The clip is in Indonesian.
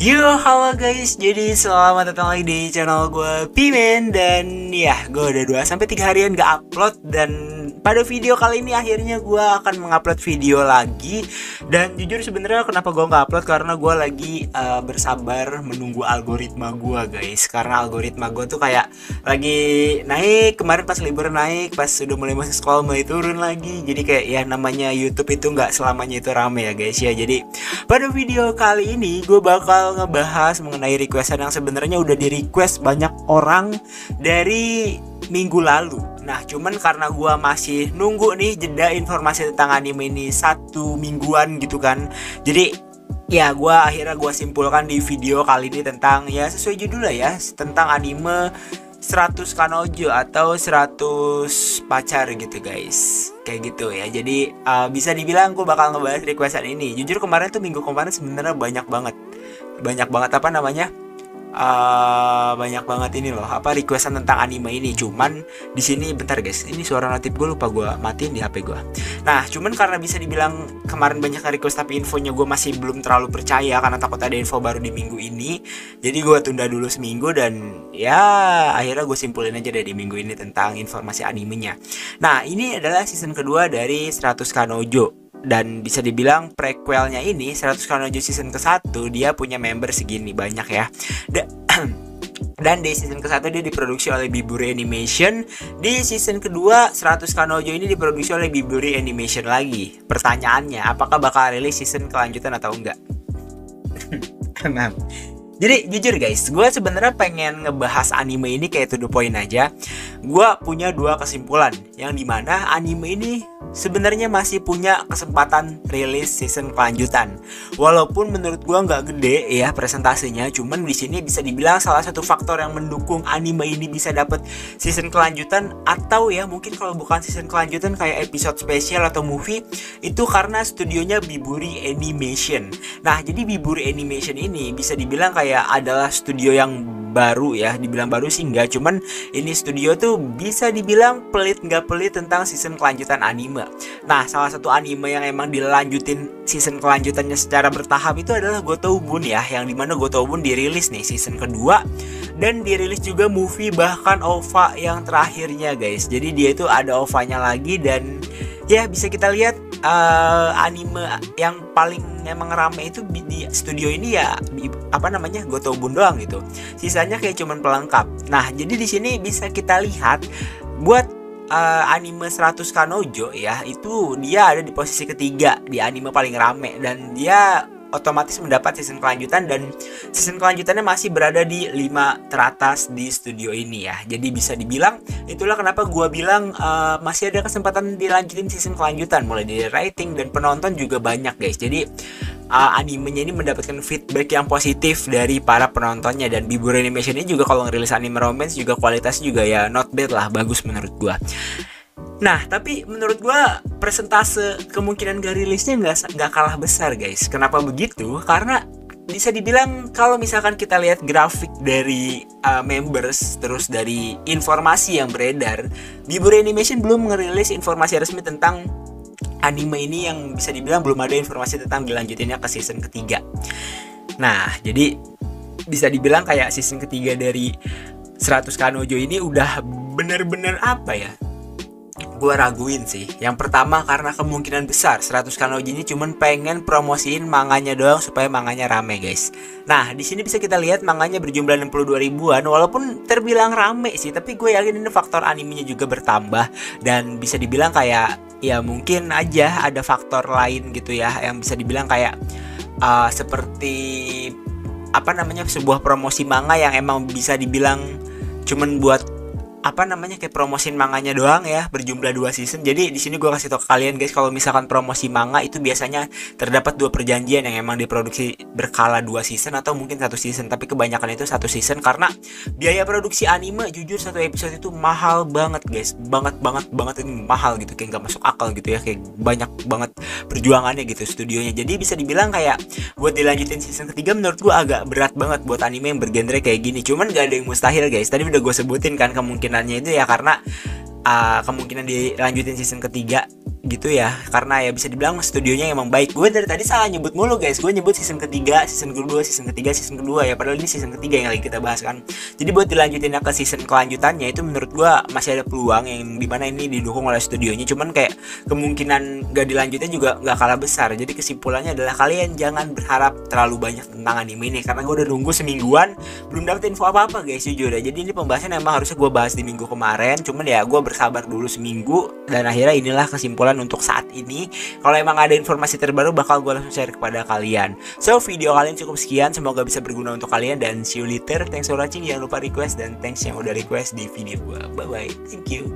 Yo, halo guys. Jadi selamat datang lagi di channel gue Pimen. Dan ya, gue udah 2 sampai 3 harian gak upload. Dan pada video kali ini akhirnya gue akan mengupload video lagi. Dan jujur sebenarnya kenapa gue gak upload, karena gue lagi bersabar menunggu algoritma gue guys. Karena algoritma gue tuh kayak lagi naik. Kemarin pas liburan naik, pas udah mulai masuk sekolah mulai turun lagi. Jadi kayak ya namanya YouTube itu gak selamanya itu rame ya guys ya. Jadi pada video kali ini gue bakal ngebahas mengenai requestan yang sebenarnya udah di request banyak orang dari minggu lalu. Nah cuman karena gue masih nunggu nih jeda informasi tentang anime ini 1 mingguan gitu kan. Jadi ya akhirnya gue simpulkan di video kali ini tentang, ya sesuai judul lah ya, tentang anime 100 kanojo atau 100 pacar gitu guys. Kayak gitu ya. Jadi bisa dibilang gue bakal ngebahas requestan ini. Jujur kemarin tuh minggu kemarin sebenarnya banyak banget apa namanya, banyak banget ini loh, apa requestan tentang anime ini. Cuman di sini bentar guys, ini suara notif gue lupa gue matiin di HP gue. Nah cuman karena bisa dibilang kemarin banyak request tapi infonya gue masih belum terlalu percaya karena takut ada info baru di minggu ini. Jadi gue tunda dulu seminggu dan ya akhirnya gue simpulin aja dari minggu ini tentang informasi animenya. Nah ini adalah season kedua dari 100 Kanojo. Dan bisa dibilang prequelnya ini 100 Kanojo season ke-1 dia punya member segini banyak ya. Dan di season ke-1 dia diproduksi oleh Biburi Animation. Di season kedua 100 Kanojo ini diproduksi oleh Biburi Animation lagi. Pertanyaannya, apakah bakal rilis season kelanjutan atau enggak? Nah, jadi jujur guys, gue sebenarnya pengen ngebahas anime ini kayak to the point aja. Gue punya 2 kesimpulan, yang dimana anime ini sebenarnya masih punya kesempatan rilis season kelanjutan. Walaupun menurut gua nggak gede ya presentasinya, cuman di sini bisa dibilang salah satu faktor yang mendukung anime ini bisa dapat season kelanjutan, atau ya mungkin kalau bukan season kelanjutan kayak episode spesial atau movie, itu karena studionya Biburi Animation. Nah, jadi Biburi Animation ini bisa dibilang kayak adalah studio yang baru ya, dibilang baru sih enggak, cuman ini studio tuh bisa dibilang pelit nggak pelit tentang season kelanjutan anime. Nah salah satu anime yang emang dilanjutin season kelanjutannya secara bertahap itu adalah Gotoubun ya, yang dimana Gotoubun dirilis nih season kedua dan dirilis juga movie bahkan OVA yang terakhirnya guys. Jadi dia itu ada OVA-nya lagi dan ya bisa kita lihat anime yang paling emang rame itu di studio ini ya apa namanya Gotoubun doang gitu. Sisanya kayak cuman pelengkap. Nah, jadi di sini bisa kita lihat buat anime 100 Kanojo ya, itu dia ada di posisi ketiga di anime paling rame dan dia otomatis mendapat season kelanjutan, dan season kelanjutannya masih berada di 5 teratas di studio ini ya. Jadi bisa dibilang itulah kenapa gua bilang masih ada kesempatan dilanjutin season kelanjutan, mulai dari rating dan penonton juga banyak guys. Jadi animenya ini mendapatkan feedback yang positif dari para penontonnya, dan Biburi Animation ini juga kalau ngerilis anime romance juga kualitasnya juga ya not bad lah, bagus menurut gua. Nah, tapi menurut gua persentase kemungkinan gak rilisnya nggak kalah besar guys. Kenapa begitu? Karena bisa dibilang kalau misalkan kita lihat grafik dari members, terus dari informasi yang beredar, Biburi Animation belum ngerilis informasi resmi tentang anime ini, yang bisa dibilang belum ada informasi tentang dilanjutinnya ke season ketiga. Nah, jadi bisa dibilang kayak season ketiga dari 100 Kanojo ini udah bener-bener apa ya, gue raguin sih. Yang pertama karena kemungkinan besar 100 Kanojo ini cuman pengen promosiin manganya doang supaya manganya rame guys. Nah di sini bisa kita lihat manganya berjumlah 62 ribuan, walaupun terbilang rame sih, tapi gue yakin ini faktor animenya juga bertambah, dan bisa dibilang kayak ya mungkin aja ada faktor lain gitu ya, yang bisa dibilang kayak seperti apa namanya, sebuah promosi manga yang emang bisa dibilang cuman buat apa namanya kayak promosin manganya doang ya, berjumlah 2 season. Jadi di sini gue kasih tau ke kalian guys, kalau misalkan promosi manga itu biasanya terdapat 2 perjanjian yang emang diproduksi berkala 2 season atau mungkin 1 season, tapi kebanyakan itu 1 season karena biaya produksi anime jujur 1 episode itu mahal banget guys, banget ini mahal gitu, kayak nggak masuk akal gitu ya, kayak banyak banget perjuangannya gitu studionya. Jadi bisa dibilang kayak buat dilanjutin season ketiga menurut gue agak berat banget buat anime yang bergenre kayak gini. Cuman gak ada yang mustahil guys, tadi udah gue sebutin kan kemungkinannya itu ya, karena kemungkinan dilanjutin season ketiga gitu ya, karena ya bisa dibilang studionya emang baik. Gue dari tadi salah nyebut mulu guys, gue nyebut season ketiga, season kedua, season ketiga, season kedua ya, padahal ini season ketiga yang lagi kita bahas kan. Jadi buat dilanjutin ke season kelanjutannya itu menurut gue masih ada peluang yang dimana ini didukung oleh studionya, cuman kayak kemungkinan gak dilanjutin juga gak kalah besar. Jadi kesimpulannya adalah kalian jangan berharap terlalu banyak tentang anime ini, karena gue udah nunggu semingguan belum dapet info apa-apa guys, jujur ya. Jadi ini pembahasan emang harusnya gue bahas di minggu kemarin, cuman ya gue bersabar dulu seminggu, dan akhirnya inilah kesimpulan untuk saat ini. Kalau emang ada informasi terbaru bakal gue langsung share kepada kalian. So video kalian cukup sekian, semoga bisa berguna untuk kalian, dan see you later. Thanks for watching, jangan lupa request, dan thanks yang udah request di video gue. Bye bye, thank you.